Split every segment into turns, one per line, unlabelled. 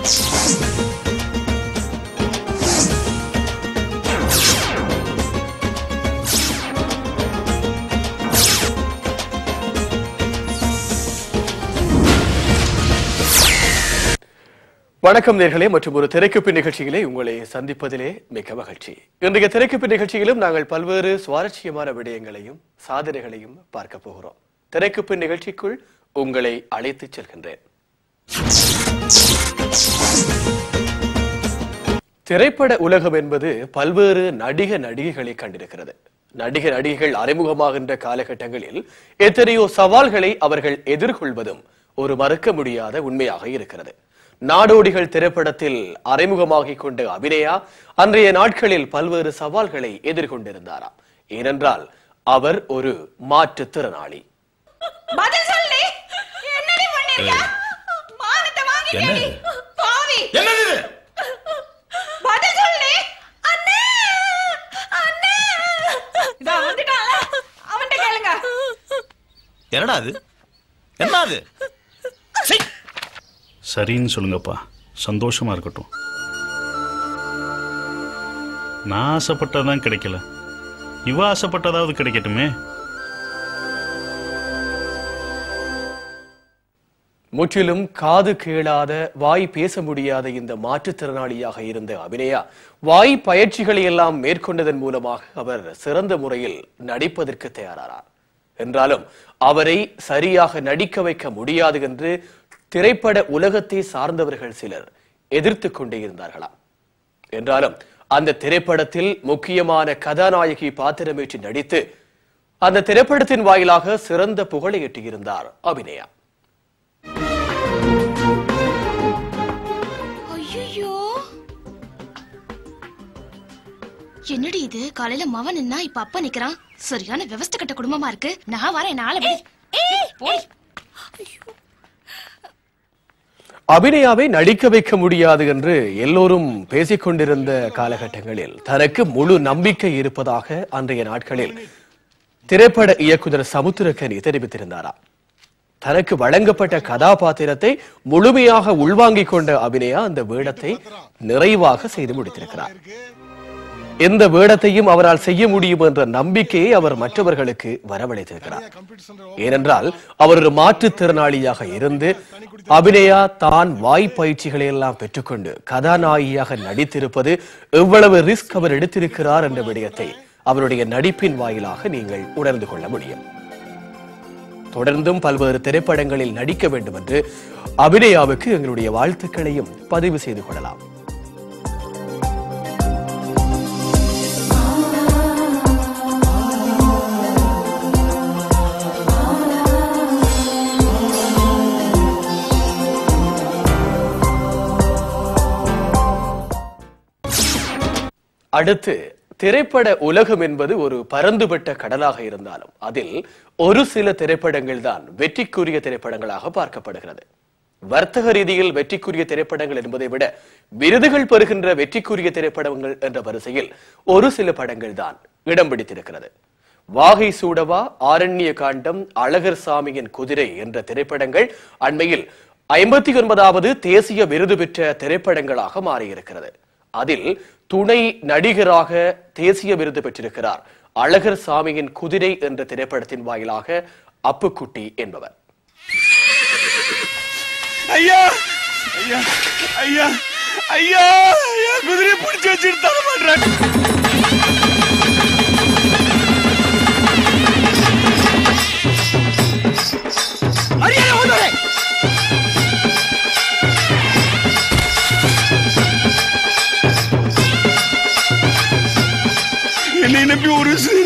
வணக்கம் நேர்களே, மற்றும் ஒரு திரைக்குப்பி நிகழ்ச்சியிலே உங்களை சந்திப்பதிலே மிக்க மகிழ்ச்சி. இன்றைய திரைக்குப்பி நிகழ்ச்சியிலும் நாங்கள் பல்வேறு சுவாரஸ்யமான விடயங்களையும் சாதனைகளையும் பார்க்க போகிறோம். திரைக்குப்பி நிகழ்ச்சிக்குள் உங்களை அழைத்துச் செல்கின்றேன். திரைப்பட உலகம் என்பது பல்வேறு நடிகைகளை கண்டிருக்கிறது. நடிகைகள் அறிமுகமாகின்ற காலகட்டங்களில் எத்தனையோ சவால்களை அவர்கள் எதிர்கொள்வதும் ஒரு மறுக்க முடியாத உண்மையாக இருக்கிறது. நாடோடிகள் திரைப்படத்தில் அறிமுகமாகிக் கொண்ட அபிநயா அன்றைய நாட்களில் பல்வேறு சவால்களை எதிர்கொண்டிருந்தாராம். ஏனென்றால் அவர் ஒரு மாற்றுத்திறனாளி.
என்னடா அது? என்னது?
சரின்னு சொல்லுங்கப்பா, சந்தோஷமா இருக்கட்டும். நான் ஆசைப்பட்டதான் கிடைக்கல, இவ ஆசைப்பட்டதாவது கிடைக்கட்டுமே.
முற்றிலும் காது கேளாத, வாய் பேச முடியாத இந்த மாற்றுத்திறனாளியாக இருந்த அபிநயா வாய் பயிற்சிகளை எல்லாம் மேற்கொண்டதன் மூலமாக அவர் சிறந்த முறையில் நடிப்பதற்கு தயாரானார். என்றாலும் அவரை சரியாக நடிக்க வைக்க முடியாது என்று திரைப்பட உலகத்தை சார்ந்தவர்கள் சிலர் எதிர்த்து கொண்டே இருந்தார்களாம். என்றாலும் அந்த திரைப்படத்தில் முக்கியமான கதாநாயகி பாத்திரமேற்று நடித்து அந்த திரைப்படத்தின் வாயிலாக சிறந்த புகழை எட்டியிருந்தார் அபிநயா.
என்னடி இது? காலையில மவன் நின்னா இப்ப அப்பா நிக்கிறான். சரியான விவஸ்தை கட்ட குடும்பமா இருக்கு. நான் வரேன் நாளை.
அபிநயாவை நடிக்க வைக்க முடியாது என்று எல்லோரும் பேசிக் கொண்டிருந்த காலகட்டங்களில் தனக்கு முழு நம்பிக்கை இருப்பதாக அன்றைய நாட்களில் திரைப்பட இயக்குனர் சமுத்திரக்கனி தெரிவித்திருந்தாராம். தனக்கு வழங்கப்பட்ட கதாபாத்திரத்தை முழுமையாக உள்வாங்கிக் கொண்ட அபிநயா அந்த வேடத்தை நிறைவாக செய்து முடித்திருக்கிறார். எந்த வேடத்தையும் அவரால் செய்ய முடியும் என்ற நம்பிக்கையை அவர் மற்றவர்களுக்கு வரவழைத்திருக்கிறார். ஏனென்றால் அவர் ஒரு மாற்றுத்திறனாளியாக இருந்து அபிநயா தான் வாய்ப்பயிற்சிகளை எல்லாம் பெற்றுக்கொண்டு கதாநாயகியாக நடித்திருப்பது எவ்வளவு ரிஸ்க் அவர் எடுத்திருக்கிறார் என்ற விடயத்தை அவருடைய நடிப்பின் வாயிலாக நீங்கள் உணர்ந்து கொள்ள முடியும். தொடர்ந்தும் பல்வேறு திரைப்படங்களில் நடிக்க வேண்டும் என்று அபிநயாவுக்கு எங்களுடைய வாழ்த்துக்களையும் பதிவு செய்து கொள்ளலாம். அடுத்து, திரைப்பட உலகம் என்பது ஒரு பரந்துபட்ட கடலாக இருந்தாலும் அதில் ஒரு சில திரைப்படங்கள் தான் வெற்றிக்குரிய திரைப்படங்களாக பார்க்கப்படுகிறது. வர்த்தக ரீதியில் வெற்றிக்குரிய திரைப்படங்கள் என்பதை விட விருதுகள் பெறுகின்ற வெற்றிக்குரிய திரைப்படங்கள் என்ற வரிசையில் ஒரு சில படங்கள் தான் இடம் பிடித்திருக்கிறது. வாகை சூடவா, ஆரண்ய காண்டம், அழகர் சாமியின் குதிரை என்ற திரைப்படங்கள் அண்மையில் 59வது தேசிய விருது பெற்ற திரைப்படங்களாக மாறியிருக்கிறது. அதில் துணை நடிகராக தேசிய விருது பெற்றிருக்கிறார் அழகர் சாமியின் குதிரை என்ற திரைப்படத்தின் வாயிலாக அப்புக்குட்டி என்பவர்.
ஐயா ஐயா ஐயா ஐயா ஐயா குதிரையை பிடிச்சு வச்சுட்டு தர மாட்டேன். என்னை நம்பி ஒரு இருக்கு.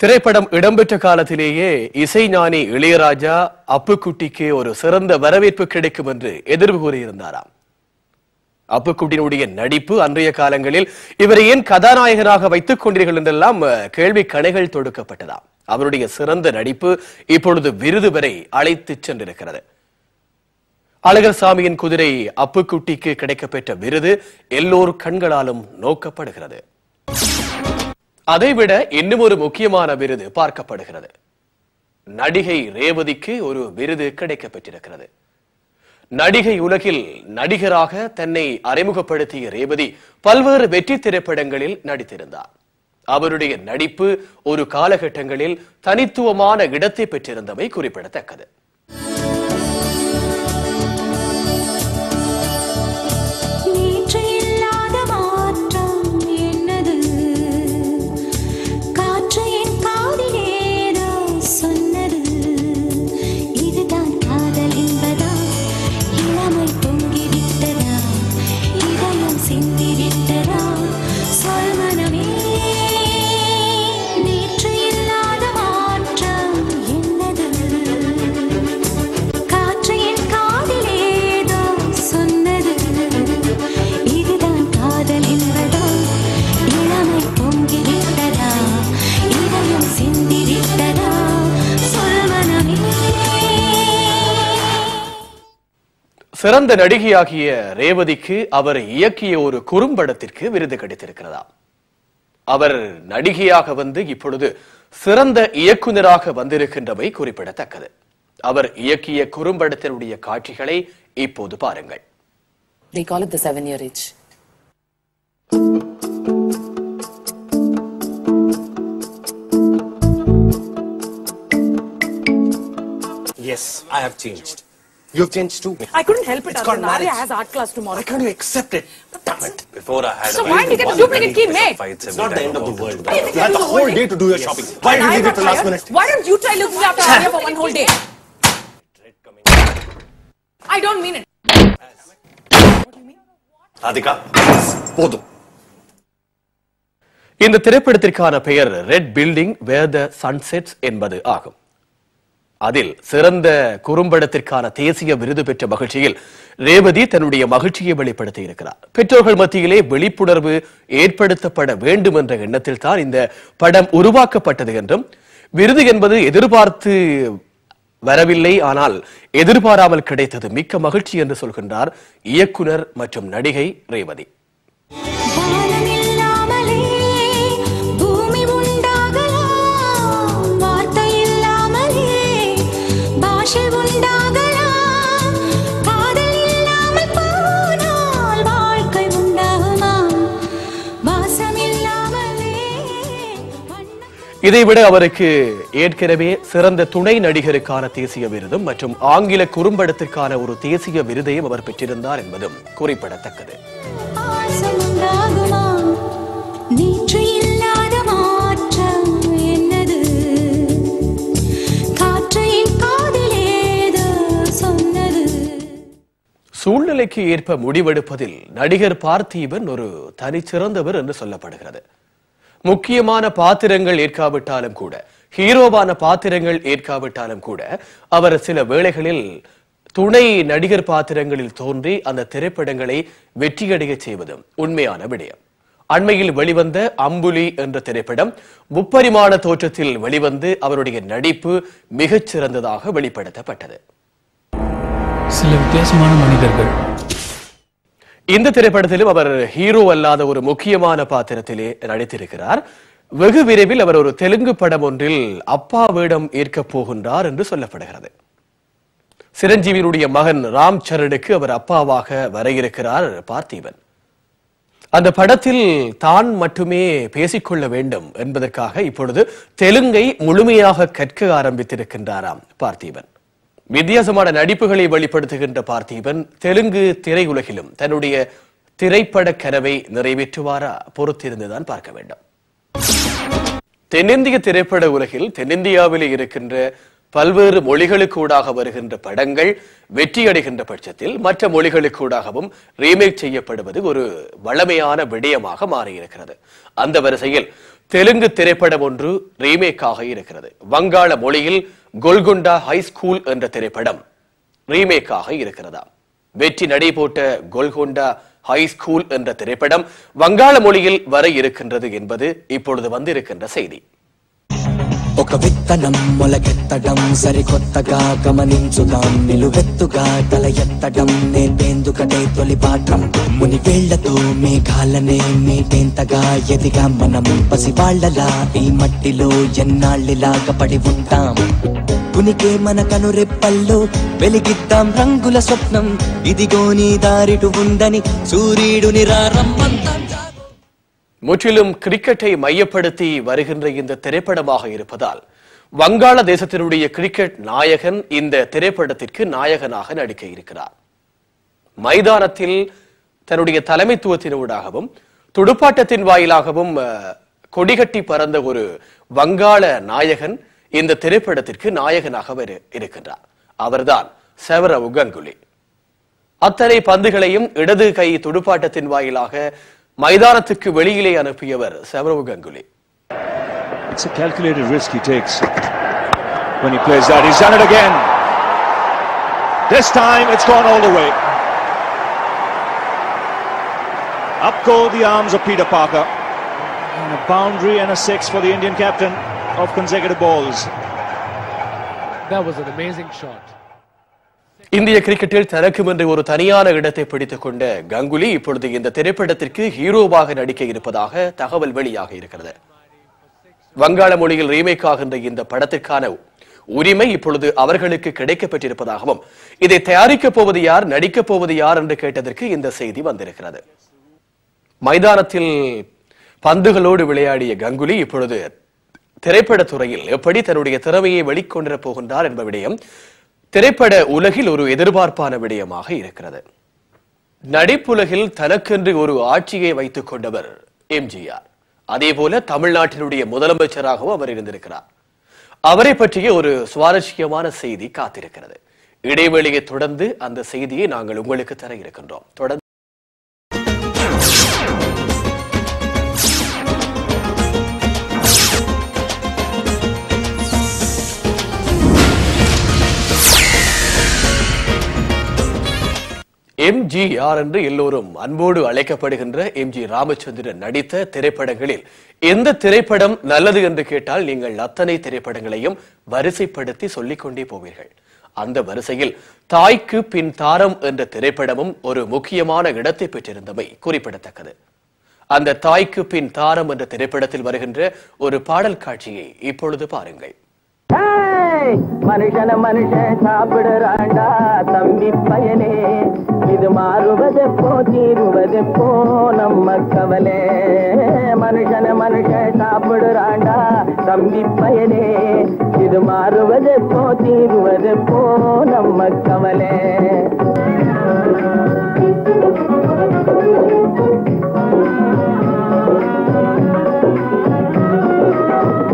திரைப்படம் இடம்பெற்ற காலத்திலேயே இசைஞானி இளையராஜா அப்புக்குட்டிக்கு ஒரு சிறந்த வரவேற்பு கிடைக்கும் என்று எதிர்வு கூறியிருந்தாராம். அப்புக்குட்டியினுடைய நடிப்பு அன்றைய காலங்களில் இவரை ஏன் கதாநாயகராக வைத்துக் கொண்டீர்கள் என்றெல்லாம் கேள்வி கணைகள் தொடுக்கப்பட்டதாம். அவருடைய சிறந்த நடிப்பு இப்பொழுது விருது வரை அழைத்துச் சென்றிருக்கிறது. அழகர் சாமியின் குதிரை அப்புக்குட்டிக்கு கிடைக்கப்பெற்ற விருது எல்லோர் கண்களாலும் நோக்கப்படுகிறது. அதைவிட இன்னும் ஒரு முக்கியமான விருது பார்க்கப்படுகிறது. நடிகை ரேவதிக்கு ஒரு விருது கிடைக்கப்பெற்றிருக்கிறது. நடிகை உலகில் நடிகராக தன்னை அறிமுகப்படுத்திய ரேவதி பல்வேறு வெற்றி திரைப்படங்களில் நடித்திருந்தார். அவருடைய நடிப்பு ஒரு காலகட்டங்களில் தனித்துவமான இடத்தை பெற்றிருந்தமை குறிப்பிடத்தக்கது. சிறந்த நடிகையாகிய ரேவதிக்கு அவர் இயக்கிய ஒரு குறும்படத்திற்கு விருது கிடைத்திருக்கிறதா. அவர் நடிகையாக வந்து இப்பொழுது சிறந்த இயக்குநராக வந்திருக்கின்றவை குறிப்பிடத்தக்கது. அவர் இயக்கிய குறும்படத்தினுடைய காட்சிகளை இப்போது பாருங்கள்.
They call it the 7-year itch.
Yes, I have changed. You've changed too.
I couldn't help it.
It's called marriage.
Arya has art class tomorrow.
Why can't you accept it? Damn it. Before I had
So why did you get a duplicate key, mate?
It's not the end of the world. You had the whole day to do your shopping. Why did you leave it to last minute?
Why don't you try looking after Arya for one whole day? I don't mean it.
Radhika, போதும்.
இந்த திரைப்படத்திற்கான பெயர் red building வேர் த sunsets என்பது ஆகும். அதில் சிறந்த குறும்படத்திற்கான தேசிய விருது பெற்ற மகிழ்ச்சியில் ரேவதி தன்னுடைய மகிழ்ச்சியை வெளிப்படுத்தி இருக்கிறார். பெற்றோர்கள் மத்தியிலே விழிப்புணர்வு ஏற்படுத்தப்பட வேண்டும் என்ற எண்ணத்தில் தான் இந்த படம் உருவாக்கப்பட்டது என்றும், விருது என்பது எதிர்பார்த்து வரவில்லை, ஆனால் எதிர்பாராமல் கிடைத்தது மிக்க மகிழ்ச்சி என்று சொல்கின்றார் இயக்குனர் மற்றும் நடிகை ரேவதி. இதைவிட அவருக்கு ஏற்கனவே சிறந்த துணை நடிகருக்கான தேசிய விருதும் மற்றும் ஆங்கில குறும்படத்திற்கான ஒரு தேசிய விருதையும் அவர் பெற்றிருந்தார் என்பதும் குறிப்பிடத்தக்கது. சூழ்நிலைக்கு ஏற்ப முடிவெடுப்பதில் நடிகர் பார்த்தீபன் ஒரு தனிச்சிறந்தவர் என்று சொல்லப்படுகிறது. முக்கியமான பாத்திரங்கள் ஏற்காவிட்டாலும் கூட, ஹீரோவான பாத்திரங்கள் ஏற்காவிட்டாலும் கூட, அவர் சில வேளைகளில் துணை நடிகர் பாத்திரங்களில் தோன்றி அந்த திரைப்படங்களை வெற்றியடைய செய்வதும் உண்மையான விடயம். அண்மையில் வெளிவந்த அம்புலி என்ற திரைப்படம் முப்பரிமாண தோற்றத்தில் வெளிவந்து அவருடைய நடிப்பு மிகச் சிறந்ததாக வெளிப்படுத்தப்பட்டது.
சில வித்தியாசமான மனிதர்கள்.
இந்த திரைப்படத்திலும் அவர் ஹீரோ அல்லாத ஒரு முக்கியமான பாத்திரத்திலே நடித்திருக்கிறார். வெகு விரைவில் அவர் ஒரு தெலுங்கு படம் ஒன்றில் அப்பா வேடம் ஏற்கப் போகின்றார் என்று சொல்லப்படுகிறது. சிரஞ்சீவியினுடைய மகன் ராம் சரணுக்கு அவர் அப்பாவாக வர இருக்கிறார் பார்த்தீபன். அந்த படத்தில் தான் மட்டுமே பேசிக்கொள்ள வேண்டும் என்பதற்காக இப்பொழுது தெலுங்கை முழுமையாக கற்க ஆரம்பித்திருக்கின்றாராம் பார்த்தீபன். வித்தியாசமான நடிப்புகளை வெளிப்படுத்துகின்ற பார்த்தீபன் தெலுங்கு திரையுலகிலும் தன்னுடைய திரைப்பட கனவை நிறைவேற்றுவாரா பொறுத்திருந்துதான் பார்க்க வேண்டும். தென்னிந்திய திரைப்பட உலகில் தென்னிந்தியாவிலே இருக்கின்ற பல்வேறு மொழிகளுக்கூடாக வருகின்ற படங்கள் வெற்றியடைகின்ற பட்சத்தில் மற்ற மொழிகளுக்கூடாகவும் ரீமேக் செய்யப்படுவது ஒரு வளமையான விடயமாக மாறியிருக்கிறது. அந்த வரிசையில் தெலுங்கு திரைப்படம் ஒன்று ரீமேக்காக இருக்கிறது. வங்காள மொழியில் கோல்கொண்டா ஹை ஸ்கூல் என்ற திரைப்படம் ரீமேக்காக இருக்கிறதா. வெற்றி நடைபோட்ட கோல்கொண்டா ஹை ஸ்கூல் என்ற திரைப்படம் வங்காள மொழியில் வர இருக்கின்றது என்பது இப்பொழுது வந்திருக்கின்ற செய்தி.
ఒక విత్తనం మొలకెత్తడం సరికొత్తగా గమనించుదాం నిలువెత్తుగా తల ఎత్తడం నేర్పేందుకటే తొలి పాఠం ముని వేళ్లతో మేఘాలనే మీటేంతగా ఎదిగా మనం పసివాళ్లలా ఈ మట్టిలో ఎన్నాళ్ళిలాగా పడి ఉంటాం ఉనికి మన కనురెప్పల్లో వెలిగిద్దాం రంగుల స్వప్నం ఇదిగో నీ దారిటు ఉందని సూర్యుడుని రమ్మంతాం.
முற்றிலும் கிரிக்கெட்டை மையப்படுத்தி வருகின்ற இந்த திரைப்படமாக இருப்பதால் வங்காளதேசத்தினுடைய கிரிக்கெட் நாயகன் இந்த திரைப்படத்திற்கு நாயகனாக நடிக்க இருக்கிறார். மைதானத்தில் தன்னுடைய தலைமைத்துவத்தினூடாகவும் துடுப்பாட்டத்தின் வாயிலாகவும் கொடிகட்டி பறந்த ஒரு வங்காள நாயகன் இந்த திரைப்படத்திற்கு நாயகனாக இருக்கின்றார். அவர்தான் சௌரவ் கங்குலி. அத்தனை பந்துகளையும் இடது கை துடுப்பாட்டத்தின் வாயிலாக மைதானத்துக்கு வெளியிலே அனுப்பியவர் Saurav Ganguly.
It's a calculated risk he takes when he plays that. He's done it again. This time it's gone all the way. Up go the arms of Peter Parker. And a boundary and a 6 for the Indian captain of consecutive balls.
That was an amazing shot.
இந்திய கிரிக்கெட்டில் தனக்கும் என்று ஒரு தனியான இடத்தை பிடித்துக் கொண்ட கங்குலி இப்பொழுது இந்த திரைப்படத்திற்கு ஹீரோவாக நடிக்க இருப்பதாக தகவல் வெளியாக இருக்கிறது. வங்காள மொழியில் ரீமேக் ஆகின்ற இந்த படத்திற்கான உரிமை இப்பொழுது அவர்களுக்கு கிடைக்கப்பட்டிருப்பதாகவும் இதை தயாரிக்கப் போவது யார், நடிக்கப் போவது யார் என்று கேட்டதற்கு இந்த செய்தி வந்திருக்கிறது. மைதானத்தில் பந்துகளோடு விளையாடிய கங்குலி இப்பொழுது திரைப்பட துறையில் எப்படி தன்னுடைய திறமையை வெளிக்கொண்டிருப் போகின்றார் என்ப விடயம் திரைப்பட உலகில் ஒரு எதிர்பார்ப்பான விடயமாக இருக்கிறது. நடிப்புலகில் தனக்கென்று ஒரு ஆட்சியை வைத்துக் கொண்டவர் எம்ஜிஆர். அதேபோல தமிழ்நாட்டினுடைய முதலமைச்சராகவும் அவர் இருந்திருக்கிறார். அவரை பற்றிய ஒரு சுவாரஸ்யமான செய்தி காத்திருக்கிறது. இடைவெளியை தொடர்ந்து அந்த செய்தியை நாங்கள் உங்களுக்கு தர இருக்கின்றோம். தொடர்ந்து எம்ஜிஆர் என்று எல்லோரும் அன்போடு அழைக்கப்படுகின்ற எம்ஜி ராமச்சந்திரன் நடித்த திரைப்படங்களில் எந்த திரைப்படம் நல்லது என்று கேட்டால் நீங்கள் அத்தனை திரைப்படங்களையும் வரிசைப்படுத்தி சொல்லிக் கொண்டே போவீர்கள். அந்த வரிசையில் தாய்க்கு பின் தாரம் என்ற திரைப்படமும் ஒரு முக்கியமான இடத்தை பெற்றிருந்தமை குறிப்பிடத்தக்கது. அந்த தாய்க்கு பின் தாரம் என்ற திரைப்படத்தில் வருகின்ற ஒரு பாடல் காட்சியை இப்பொழுது பாருங்கள்.
மனுஷன மனுஷன் சாப்பிடுறாண்டா தம்பி பயனே, இது மாறுவதெப்போ தீருவதெப்போ நம்ம கவலை. மனுஷன மனுஷன் சாப்பிடுறாண்டா தம்பி பயனே, இது மாறுவதெப்போ தீருவதெப்போ நம்ம கவலை.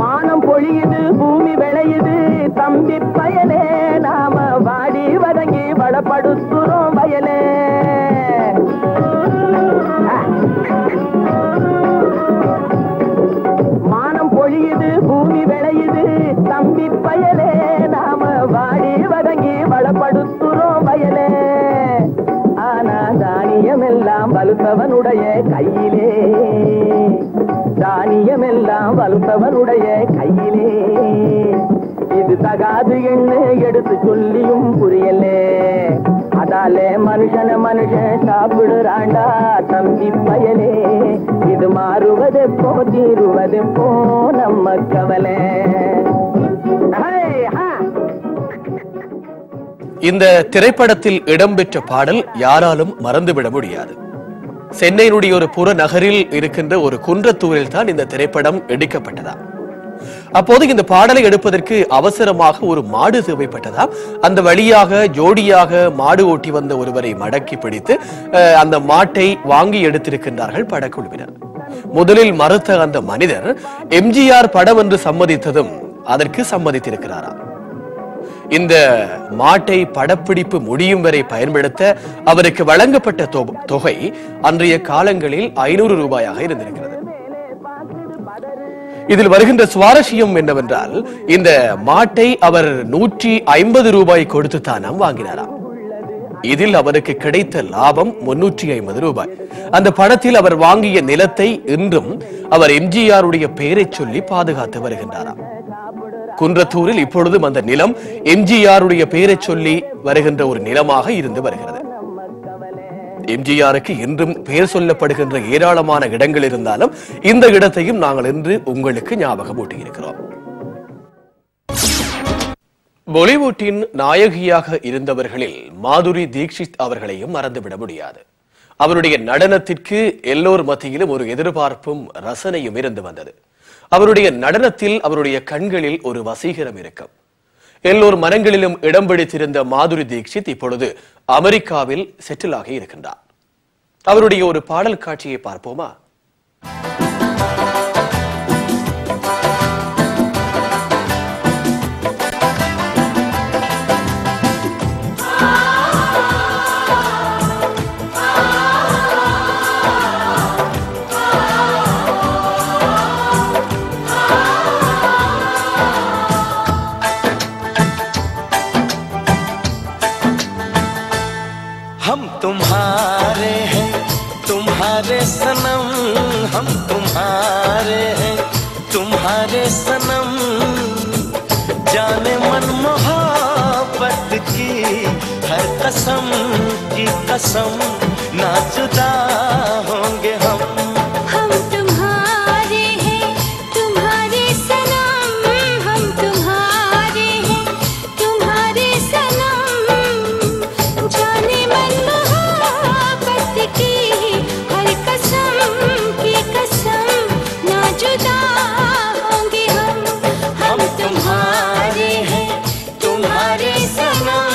மானம் பொழியுது, பூமி விளையுது தம்பி பயலே, நாம வாடி வதங்கி வடப்படுத்துறோம் வயலே. மானம் பொழியுது, பூமி விளையுது தம்பி பயலே, நாம வாடி வதங்கி வடப்படுத்துறோம் வயலே. ஆனா தானியம் எல்லாம் வலுத்தவனுடைய கையிலே, தானியம் எல்லாம் வலுத்தவனுடைய கையிலே. இது தகாது என்ன எடுத்து சொல்லியும் புரியலே, அதாலே மனுஷன மனுஷன் சாப்பிடுறாண்டா தம்பி பயலே, இது மாறுவதெப்போ தீருவதெப்போ நம்ம கவலை.
இந்த திரைப்படத்தில் இடம்பெற்ற பாடல் யாராலும் மறந்துவிட முடியாது. சென்னையினுடைய ஒரு புறநகரில் இருக்கின்ற ஒரு குன்றத்தூரில் தான் இந்த திரைப்படம் எடுக்கப்பட்டதா. அப்போது இந்த பாடலை எடுப்பதற்கு அவசரமாக ஒரு மாடு தேவைப்பட்டதா. அந்த வழியாக ஜோடியாக மாடு ஓட்டி வந்த ஒருவரை மடக்கி பிடித்து அந்த மாட்டை வாங்கி எடுத்திருக்கின்றார்கள் படக்குழுவினர். முதலில் மறுத்த அந்த மனிதர் எம்ஜிஆர் படம் என்று சம்மதித்ததும் அதற்கு சம்மதித்திருக்கிறாரா. இந்த மாட்டை படப்பிடிப்பு முடியும் வரை பயன்படுத்த அவருக்கு வழங்கப்பட்ட தொகை அன்றைய காலங்களில் 500 ரூபாயாக இருந்திருக்கிறது. இதில் வருகின்ற சுவாரஸ்யம் என்னவென்றால் இந்த மாட்டை அவர் 150 ரூபாய் கொடுத்து தானம் வாங்கினாராம். இதில் அவருக்கு கிடைத்த லாபம் 350 ரூபாய். அந்த பணத்தில் அவர் வாங்கிய நிலத்தை இன்றும் அவர் எம்ஜிஆருடைய பெயரை சொல்லி பாதுகாத்து வருகின்றாராம். குன்றத்தூரில் இப்பொழுதும் அந்த நிலம் எம்ஜிஆருடைய பெயரை சொல்லி வருகின்ற ஒரு நிலமாக இருந்து வருகிறது. எம்ஜிஆருக்கு இன்றும் பெயர் சொல்லப்படுகின்ற ஏராளமான இடங்கள் இருந்தாலும் இந்த இடத்தையும் நாங்கள் இன்று உங்களுக்கு ஞாபகம் ஊட்டியிருக்கிறோம். பாலிவுட்டின் நாயகியாக இருந்தவர்களில் மாதுரி தீக்ஷித் அவர்களையும் மறந்துவிட முடியாது. அவருடைய நடனத்திற்கு எல்லோர் மத்தியிலும் ஒரு எதிர்பார்ப்பும் ரசனையும் இருந்து வந்தது. அவருடைய நடனத்தில் அவருடைய கண்களில் ஒரு வசீகரம் இருக்கும். எல்லோர் மனங்களிலும் இடம் பிடித்திருந்த மாதுரி தீக்ஷித் இப்பொழுது அமெரிக்காவில் செட்டில் ஆகி இருக்கின்றார். அவருடைய ஒரு பாடல் காட்சியை பார்ப்போமா?
हम तुम्हारे हैं तुम्हारे सनम, हम तुम्हारे हैं तुम्हारे सनम, जाने मन मोहब्बत की हर कसम की कसम, ना जुदा होंगे हम
तुम्हारे हैं तुम्हारे सनम, हम तुम्हारे हैं तुम्हारे सनम, जाने मन मोहब्बत की हर कसम की कसम, ना जुदा होंगे हम तुम्हारे हैं तुम्हारे सनम।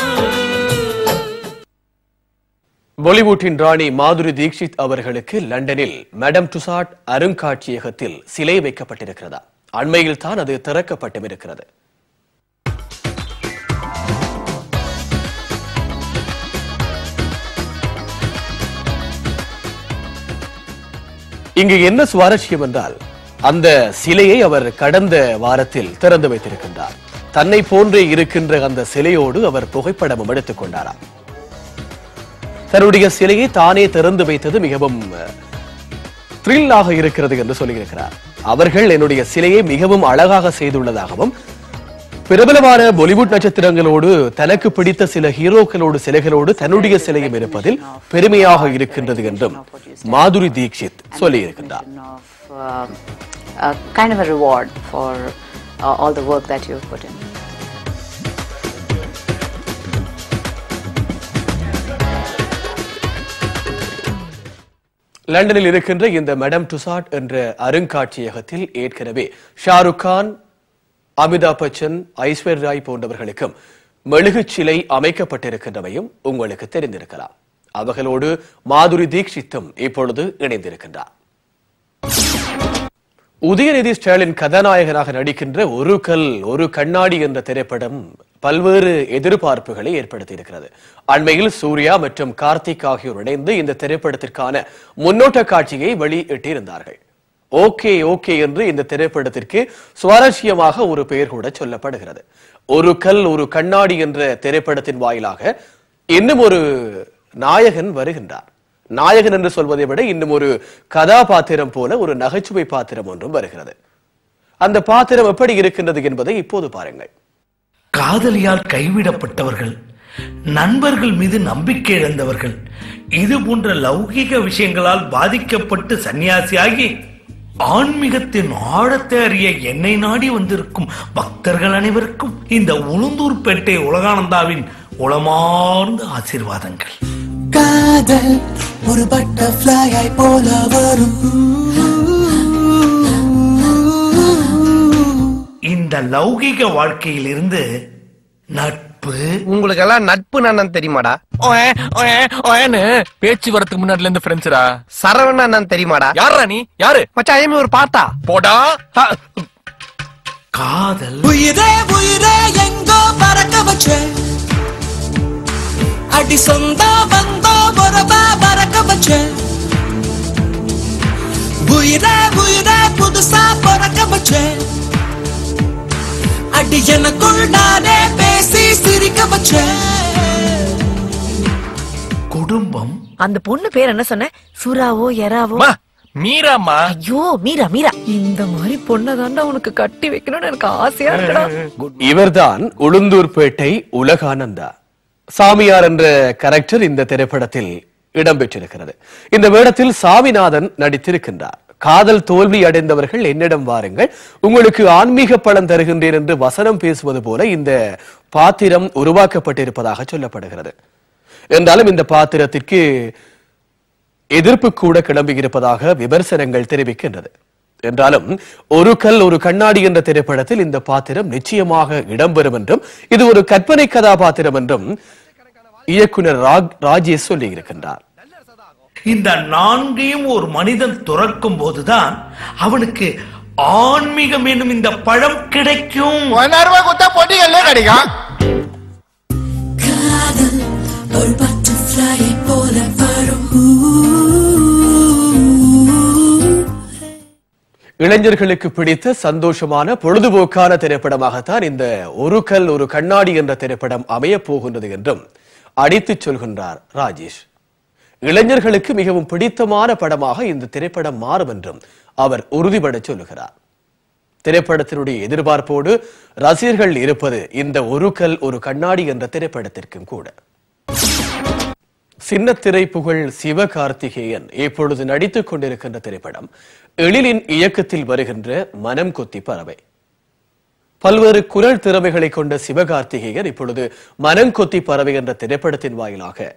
பாலிவுட்டின் ராணி மாதுரி தீக்ஷித் அவர்களுக்கு லண்டனில் மேடம் டுசாட் அருங்காட்சியகத்தில் சிலை வைக்கப்பட்டிருக்கிறதா? அண்மையில் தான் அது திறக்கப்பட்டும் இருக்கிறது. இங்கு என்ன சுவாரஸ்யம் என்றால், அந்த சிலையை அவர் கடந்த வாரத்தில் திறந்து வைத்திருக்கின்றார். தன்னை போன்றே இருக்கின்ற அந்த சிலையோடு அவர் புகைப்படமும் எடுத்துக் கொண்டாராம். தன்னுடைய சிலையை தானே திறந்து வைத்தது மிகவும் த்ரில்லாக இருக்கிறது என்று சொல்லியிருக்கிறார். அவர்கள் என்னுடைய சிலையை மிகவும் அழகாக செய்துள்ளதாகவும், பிரபலமான பாலிவுட் நட்சத்திரங்களோடு தனக்கு பிடித்த சில ஹீரோக்களோடு சிலைகளோடு தன்னுடைய சிலையும் இருப்பதில் பெருமையாக இருக்கின்றது என்றும் மாதுரி தீக்ஷித் சொல்லியிருக்கின்றார்.
Kind of a reward for all the work that you've put in.
லண்டனில் இருக்கின்ற இந்த மேடம் டுசாட் என்ற அருங்காட்சியகத்தில் ஏற்கனவே ஷாருக் கான், அமிதாப் பச்சன், ஐஸ்வர்யா ராய் போன்றவர்களுக்கும் மெழுகுச் சிலை அமைக்கப்பட்டிருக்கின்றமையும் உங்களுக்கு தெரிந்திருக்கலாம். அவர்களோடு மாதுரி தீக்ஷித்தும் இப்பொழுது இணைந்திருக்கின்றார். உதயநிதி ஸ்டாலின் கதாநாயகனாக நடிக்கின்ற ஒரு கல் ஒரு கண்ணாடி என்ற திரைப்படம் பல்வேறு எதிர்பார்ப்புகளை ஏற்படுத்தியிருக்கிறது. அண்மையில் சூர்யா மற்றும் கார்த்திக் ஆகியோர் இணைந்து இந்த திரைப்படத்திற்கான முன்னோட்ட காட்சியை வெளியிட்டிருந்தார்கள். ஓகே ஓகே என்று இந்த திரைப்படத்திற்கு சுவாரஸ்யமாக ஒரு பெயர் கூட சொல்லப்படுகிறது. ஒரு கல் ஒரு கண்ணாடி என்ற திரைப்படத்தின் வாயிலாக இன்னும் ஒரு நாயகன் வருகின்றார். நாயகன் என்று சொல்வதை விட இன்னும் ஒரு கதாபாத்திரம் போல ஒரு நகைச்சுவை பாத்திரம் ஒன்றும் வருகிறது. அந்த பாத்திரம் எப்படி இருக்கின்றது என்பதை இப்போது பாருங்கள்.
காதலியால் கைவிடப்பட்டவர்கள், நண்பர்கள் மீது நம்பிக்கை இழந்தவர்கள், இது போன்ற லௌகிக விஷயங்களால் பாதிக்கப்பட்டு சன்னியாசியாகி ஆன்மீகத்தின் ஆழத்தை அறிய என்னை நாடி வந்திருக்கும் பக்தர்கள் அனைவருக்கும் இந்த உளுந்தூர்பேட்டை உலகானந்தாவின் உளமார்ந்த ஆசீர்வாதங்கள்.
காதல் ஒரு பட்டர்ஃப்ளையை போல வரும்.
இந்த லௌகிக வாழ்க்கையில் இருந்து நட்பு.
உங்களுக்கு எல்லாம் நட்பு நான் தெரியுமாடா? பேச்சு வரதுக்கு முன்னாடில இருந்து ஃப்ரெண்ட்ஸ்டா. சரவணா நான் தெரியுமாடா? யாரா நீ? யாரு மச்சான்? ஐஎம் ஒரு பாட்டா போடா.
காதல்
உயிரே உயிரே எங்கோ பறக்க வச்சே, அடி சொந்தா வந்தோ பொறவா பறக்க வச்சே, உயிரே உயிரே புதுசா பறக்க வச்சே, அடி எனக்குள் நானே பேசி சிரிக்க வச்சே.
குடும்பம்.
அந்த பொண்ணு பேர் என்ன சொன்ன? சுறாவோ எராவோ?
மீராமா.
ஐயோ மீரா மீரா. இந்த மாதிரி பொண்ணை தாண்டா உனக்கு கட்டி வைக்கணும்னு எனக்கு ஆசையா இருக்குடா.
இவர்தான் உளுந்தூர்பேட்டை உலகானந்தா. சாமியார் என்ற கேரக்டர் இந்த திரைப்படத்தில் இடம்பெற்றிருக்கிறது. இந்த வேடத்தில் சாமிநாதன் நடித்திருக்கின்றார். காதல் தோல்வி அடைந்தவர்கள் என்னிடம் வாருங்கள், உங்களுக்கு ஆன்மீக பலன் தருகின்றேன் என்று வசனம் பேசுவது போல இந்த பாத்திரம் உருவாக்கப்பட்டிருப்பதாக சொல்லப்படுகிறது. என்றாலும் இந்த பாத்திரத்திற்கு எதிர்ப்பு கூட கிளம்பி இருப்பதாக விமர்சனங்கள் தெரிவிக்கின்றது. என்றாலும் ஒரு கல் ஒரு கண்ணாடி என்ற திரைப்படத்தில் இந்த பாத்திரம் நிச்சயமாக இடம்பெறும் என்றும் இது ஒரு கற்பனை கதாபாத்திரம் என்றும் இயக்குனர் ராஜேஷ் சொல்லி இருக்கின்றார்.
இந்த நான்கையும் ஒரு மனிதன் துறக்கும் போதுதான் அவனுக்கு ஆன்மீகம் என்னும் இந்த பழம் கிடைக்கும்.
இளைஞர்களுக்கு பிடித்த சந்தோஷமான பொழுதுபோக்கான திரைப்படமாகத்தான் இந்த ஒரு கல் ஒரு கண்ணாடி என்ற திரைப்படம் அமைய போகின்றது என்றும் அடித்துச் சொல்கின்றார் ராஜேஷ். இளைஞர்களுக்கு மிகவும் பிடித்தமான படமாக இந்த திரைப்படம் மாறும் என்றும் அவர் உறுதிபட சொல்லுகிறார். திரைப்படத்தினுடைய எதிர்பார்ப்போடு ரசிகர்கள் இருப்பது இந்த ஒரு கல் ஒரு கண்ணாடி என்ற திரைப்படத்திற்கும் கூட. சின்னத்திரை புகழ் சிவகார்த்திகேயன் இப்பொழுது நடித்துக் கொண்டிருக்கின்ற திரைப்படம் எழிலின் இயக்கத்தில் வருகின்ற மனம் கொத்தி பறவை. பல்வேறு குரல் திறமைகளை கொண்ட சிவகார்த்திகேயன் இப்பொழுது மனம் கொத்தி பறவை என்ற திரைப்படத்தின் வாயிலாக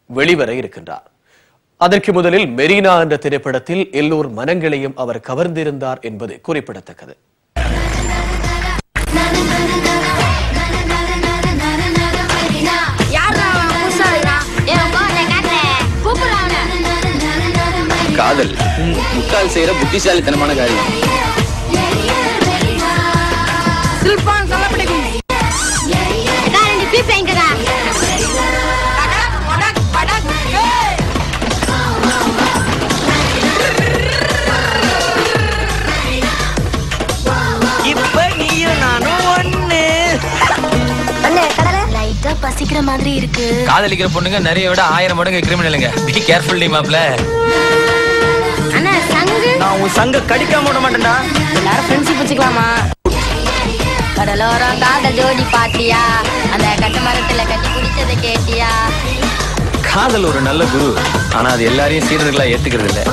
வெளிவர இருக்கின்றார். அதற்கு முதலில் மெரினா என்ற திரைப்படத்தில் எல்லோர் மனங்களையும் அவர் கவர்ந்திருந்தார் என்பது குறிப்பிடத்தக்கது.
காதல் முட்டாள் செய்யற புத்திசாலித்தனமான காரியம்.
பசிக்கிற மாதிரி இருக்கு.
காதலிக்கிற பொண்ணுங்க நிறைய விட 1000 மடங்கு கிரிமினலுங்க. பி கேர்ஃபுல் டி மாப்ள.
அண்ணா சங்கு.
நான் உன் சங்க கடிக்காம விட மாட்டேன்டா.
எல்லாரும் ஃப்ரெண்ட்ஷிப் வச்சுக்கலாமா? கடலோரம் காதல் ஜோடி பாத்தியா? அந்த கட்ட மரத்துல கட்டி குடிச்சதை கேட்டியா?
காதல் ஒரு நல்ல குரு, ஆனா அது எல்லாரையும் சீடர்களா ஏத்துக்கிறது இல்ல.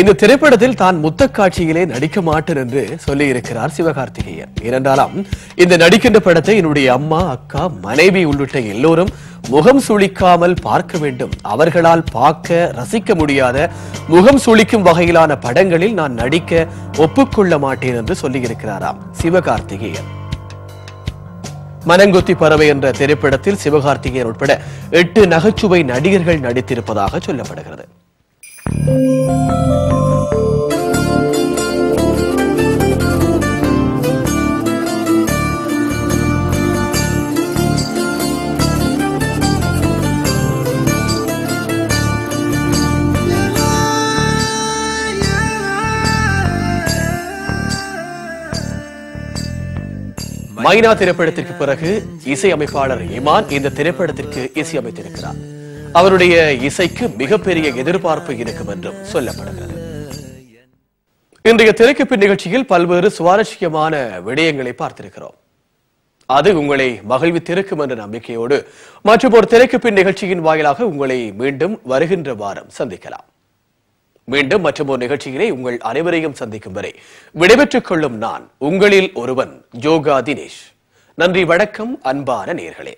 இந்த திரைப்படத்தில் தான் முத்த காட்சியிலே நடிக்க மாட்டேன் என்று சொல்லி இருக்கிறார் சிவகார்த்திகேயன். ஏனென்றாலும் இந்த நடிக்கின்ற படத்தை என்னுடைய அம்மா, அக்கா, மனைவி உள்ளிட்ட எல்லோரும் முகம் சுளிக்காமல் பார்க்க வேண்டும். அவர்களால் பார்க்க ரசிக்க முடியாத முகம் சுளிக்கும் வகையிலான படங்களில் நான் நடிக்க ஒப்புக்கொள்ள மாட்டேன் என்று சொல்லி இருக்கிறாராம் சிவகார்த்திகேயன். மனங்கொத்தி பறவை என்ற திரைப்படத்தில் சிவகார்த்திகேயன் உட்பட 8 நகைச்சுவை நடிகர்கள் நடித்திருப்பதாக சொல்லப்படுகிறது. மைனா திரைப்படத்திற்கு பிறகு இசையமைப்பாளர் இமான் இந்த திரைப்படத்திற்கு இசையமைத்திருக்கிறார். அவருடைய இசைக்கு மிகப்பெரிய எதிர்பார்ப்பு இருக்கும் என்றும் சொல்லப்படுகிறது. இன்றைய திரைக்கு பின் நிகழ்ச்சியில் பல்வேறு சுவாரஸ்யமான விடயங்களை பார்த்திருக்கிறோம். அது உங்களை மகிழ்வித்திருக்கும் என்ற நம்பிக்கையோடு மற்றும் ஒரு திரைக்கு பின் நிகழ்ச்சியின் வாயிலாக உங்களை மீண்டும் வருகின்ற வாரம் சந்திக்கலாம். மீண்டும் மற்றும் ஒரு நிகழ்ச்சியிலே உங்கள் அனைவரையும் சந்திக்கும் வரை விடைபெற்றுக் கொள்ளும் நான் உங்களில் ஒருவன் ஜோகா தினேஷ். நன்றி, வணக்கம் அன்பான நேயர்களே.